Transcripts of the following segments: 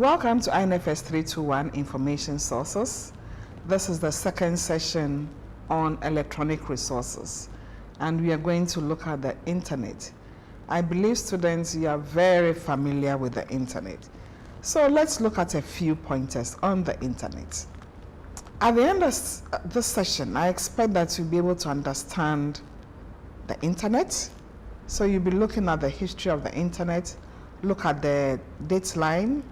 Welcome to INFS 321 Information Sources. This is the second session on electronic resources, and we are going to look at the internet. I believe students, you are very familiar with the internet. So let's look at a few pointers on the internet. At the end of this session, I expect that you'll be able to understand the internet. So you'll be looking at the history of the internet, look at the dateline,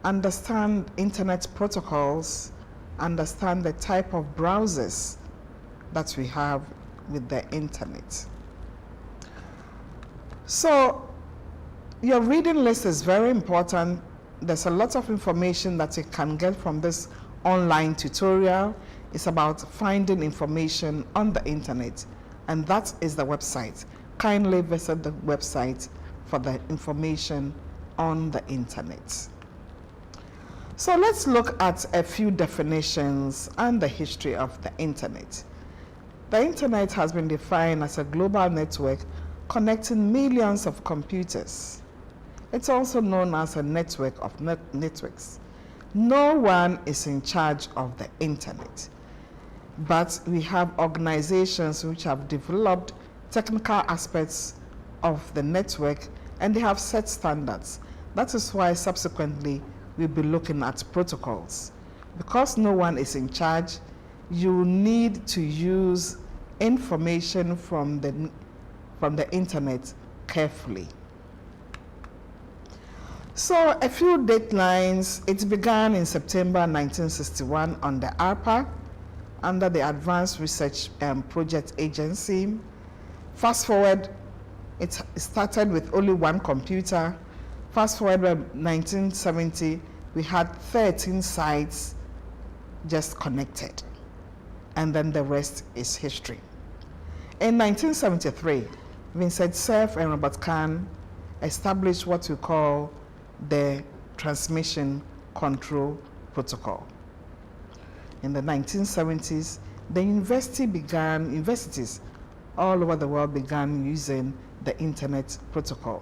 understand internet protocols, understand the type of browsers that we have with the internet. So your reading list is very important. There's a lot of information that you can get from this online tutorial. It's about finding information on the internet, and that is the website. Kindly visit the website for the information on the internet. So let's look at a few definitions and the history of the internet. The internet has been defined as a global network connecting millions of computers. It's also known as a network of networks. No one is in charge of the internet, but we have organizations which have developed technical aspects of the network, and they have set standards. That is why subsequently we'll be looking at protocols. Because no one is in charge, you need to use information from the internet carefully. So a few deadlines. It began in September 1961 on the ARPA, under the Advanced Research Project Agency. Fast forward, it started with only one computer. Fast forward by 1970, we had 13 sites just connected, and then the rest is history. In 1973, Vincent Cerf and Robert Kahn established what we call the Transmission Control Protocol. In the 1970s, the universities all over the world began using the Internet Protocol.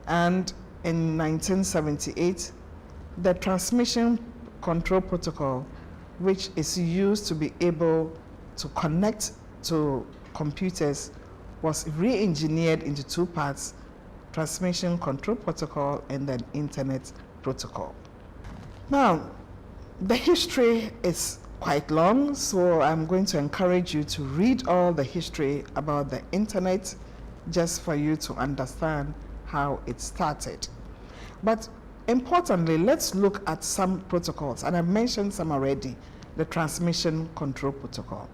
And in 1978, the Transmission Control Protocol, which is used to be able to connect to computers, was re-engineered into two parts: Transmission Control Protocol and then Internet Protocol. Now, the history is quite long, so I'm going to encourage you to read all the history about the internet just for you to understand how it started. But importantly, let's look at some protocols, and I've mentioned some already. The Transmission Control Protocol.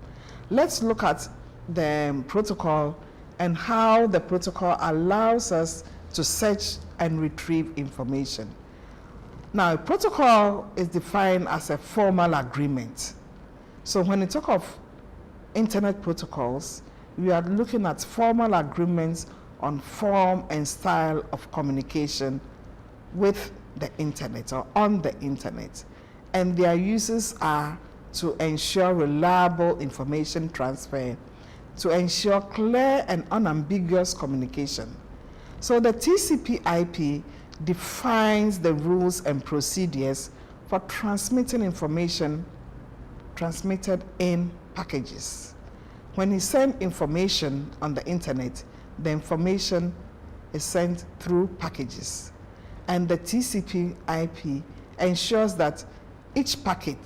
Let's look at the protocol and how the protocol allows us to search and retrieve information. Now, a protocol is defined as a formal agreement. So when we talk of internet protocols, we are looking at formal agreements on form and style of communication with the internet or on the internet. And their uses are to ensure reliable information transfer, to ensure clear and unambiguous communication. So the TCP/IP defines the rules and procedures for transmitting information transmitted in packages. When you send information on the internet, the information is sent through packages. And the TCP/IP ensures that each packet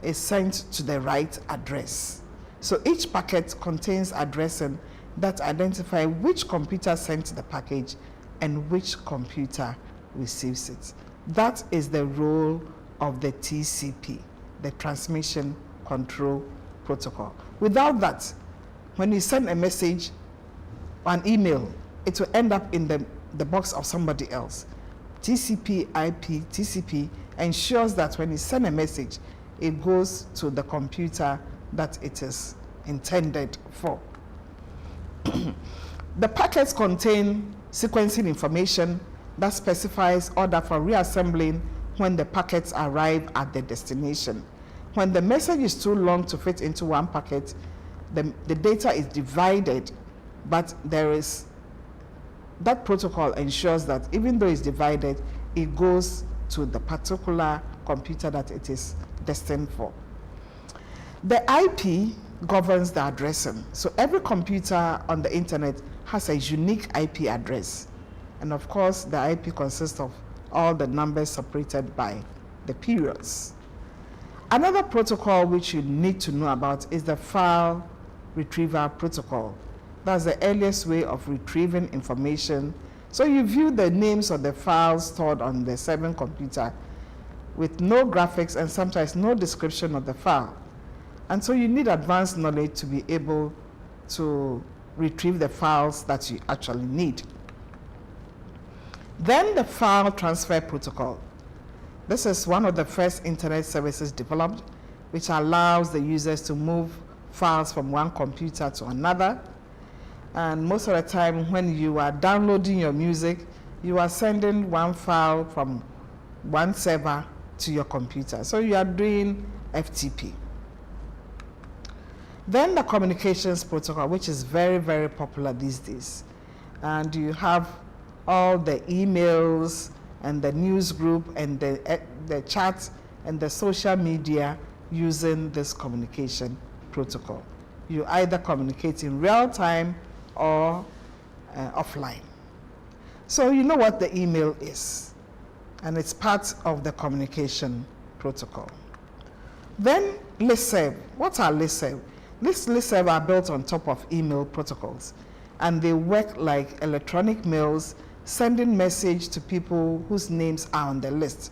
is sent to the right address. So each packet contains addressing that identify which computer sent the package and which computer receives it. That is the role of the TCP, the Transmission Control Protocol. Without that, when you send a message or an email, it will end up in the box of somebody else. TCP ensures that when you send a message, it goes to the computer that it is intended for. The packets contain sequencing information that specifies order for reassembling when the packets arrive at the destination. When the message is too long to fit into one packet, the data is divided, but that protocol ensures that even though it's divided, it goes to the particular computer that it is destined for. The IP governs the addressing. So every computer on the internet has a unique IP address. And of course, the IP consists of all the numbers separated by the periods. Another protocol which you need to know about is the file retrieval protocol. That's the earliest way of retrieving information. So you view the names of the files stored on the serving computer with no graphics and sometimes no description of the file. And so you need advanced knowledge to be able to retrieve the files that you actually need. Then the file transfer protocol. This is one of the first internet services developed, which allows the users to move files from one computer to another. And most of the time when you are downloading your music, you are sending one file from one server to your computer. So you are doing FTP. Then the communications protocol, which is very, very popular these days. And you have all the emails and the news group and the chat and the social media using this communication protocol. You either communicate in real time or offline. So you know what the email is, and it's part of the communication protocol. Then listserv. What are listserv? These listserv are built on top of email protocols, and they work like electronic mails, sending message to people whose names are on the list.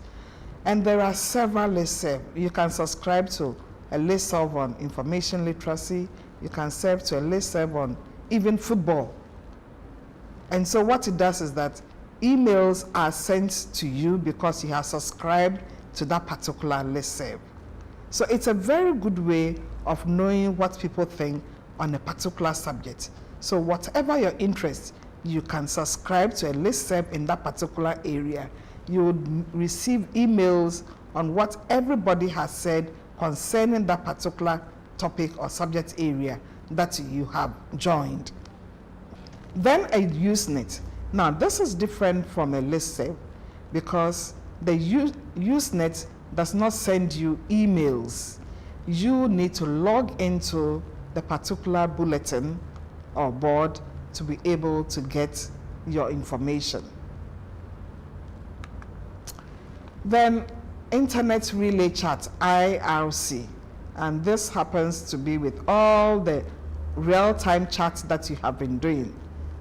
And there are several listserv. You can subscribe to a listserv on information literacy. You can serve to a listserv on even football. And so what it does is that emails are sent to you because you have subscribed to that particular listserv. So it's a very good way of knowing what people think on a particular subject. So whatever your interest, you can subscribe to a listserv in that particular area. You would receive emails on what everybody has said concerning that particular topic or subject area that you have joined. Then a Usenet. Now this is different from a listserv because the Usenet does not send you emails. You need to log into the particular bulletin or board to be able to get your information. Then Internet Relay Chat, IRC, and this happens to be with all the real-time chats that you have been doing.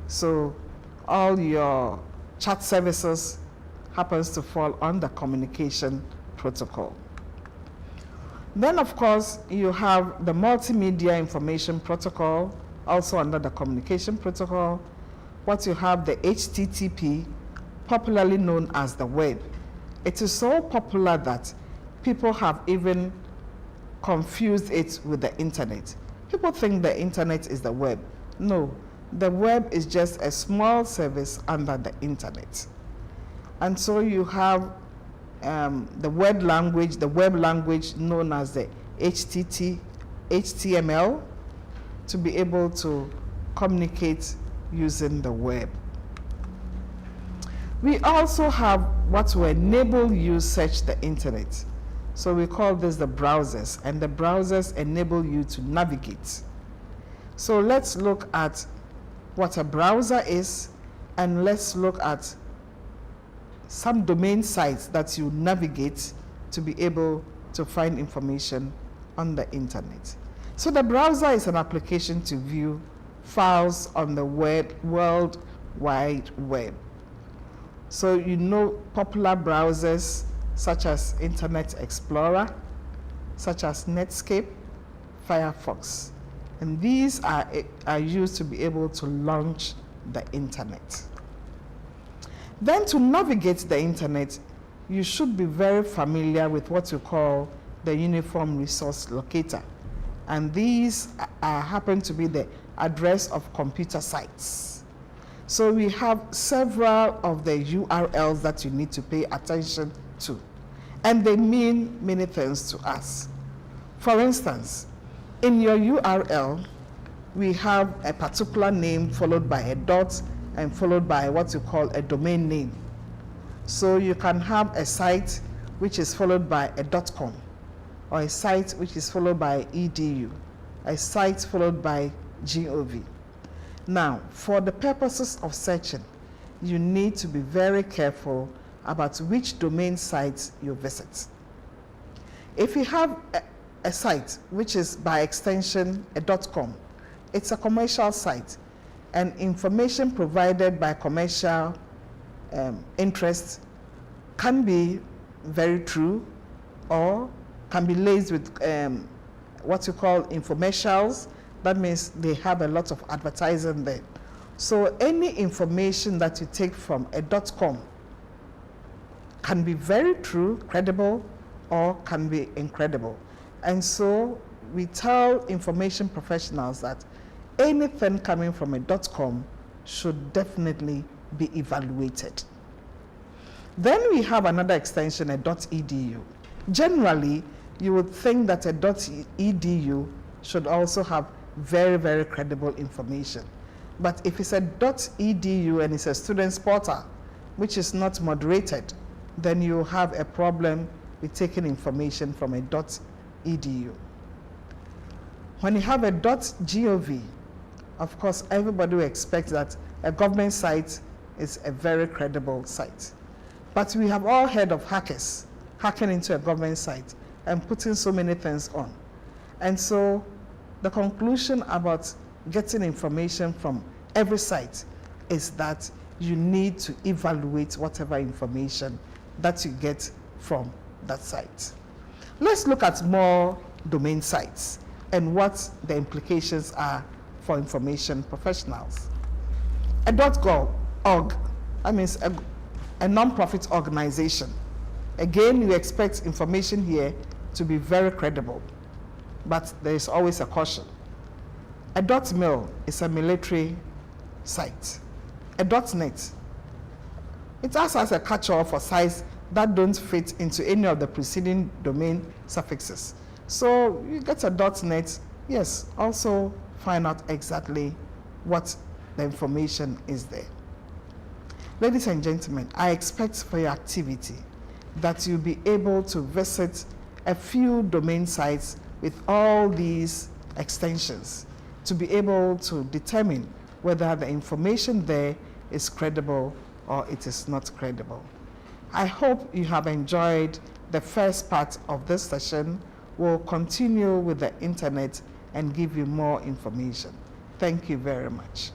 So all your chat services happens to fall under communication protocol. Then of course you have the multimedia information protocol, also under the communication protocol. What you have, the HTTP, popularly known as the web. It is so popular that people have even confused it with the internet. People think the internet is the web. No, the web is just a small service under the internet. And so you have the web language known as the HTML, to be able to communicate using the web. We also have what will enable you search the internet. So we call this the browsers, and the browsers enable you to navigate. So let's look at what a browser is, and let's look at some domain sites that you navigate to be able to find information on the internet. So the browser is an application to view files on the World Wide Web. So you know popular browsers such as Internet Explorer, such as Netscape, Firefox. And these are used to be able to launch the internet. Then to navigate the internet, you should be very familiar with what you call the Uniform Resource Locator. And these happen to be the address of computer sites. So we have several of the URLs that you need to pay attention to. And they mean many things to us. For instance, in your URL, we have a particular name followed by a dot and followed by what you call a domain name. So you can have a site which is followed by a .com, or a site which is followed by edu, a site followed by gov. Now, for the purposes of searching, you need to be very careful about which domain sites you visit. If you have a site which is by extension a .com, it's a commercial site, and information provided by commercial interests can be very true or can be laced with what you call infomercials. That means they have a lot of advertising there. So any information that you take from a .com can be very true, credible, or can be incredible. And so we tell information professionals that anything coming from a .com should definitely be evaluated. Then we have another extension, a .edu. Generally, you would think that a .edu should also have very, very credible information. But if it's a .edu and it's a student's portal, which is not moderated, then you have a problem with taking information from a .edu. When you have a .gov, of course, everybody will expect that a government site is a very credible site. But we have all heard of hackers hacking into a government site and putting so many things on. And so the conclusion about getting information from every site is that you need to evaluate whatever information that you get from that site. Let's look at more domain sites and what the implications are for information professionals. A .org, that means a non-profit organization. Again, you expect information here to be very credible, but there is always a caution. A .mil is a military site. A .net, it acts as a catch-all for sites that don't fit into any of the preceding domain suffixes. So you get a .net, yes, also find out exactly what the information is there. Ladies and gentlemen, I expect for your activity that you'll be able to visit a few domain sites with all these extensions to be able to determine whether the information there is credible or it is not credible. I hope you have enjoyed the first part of this session. We'll continue with the internet and give you more information. Thank you very much.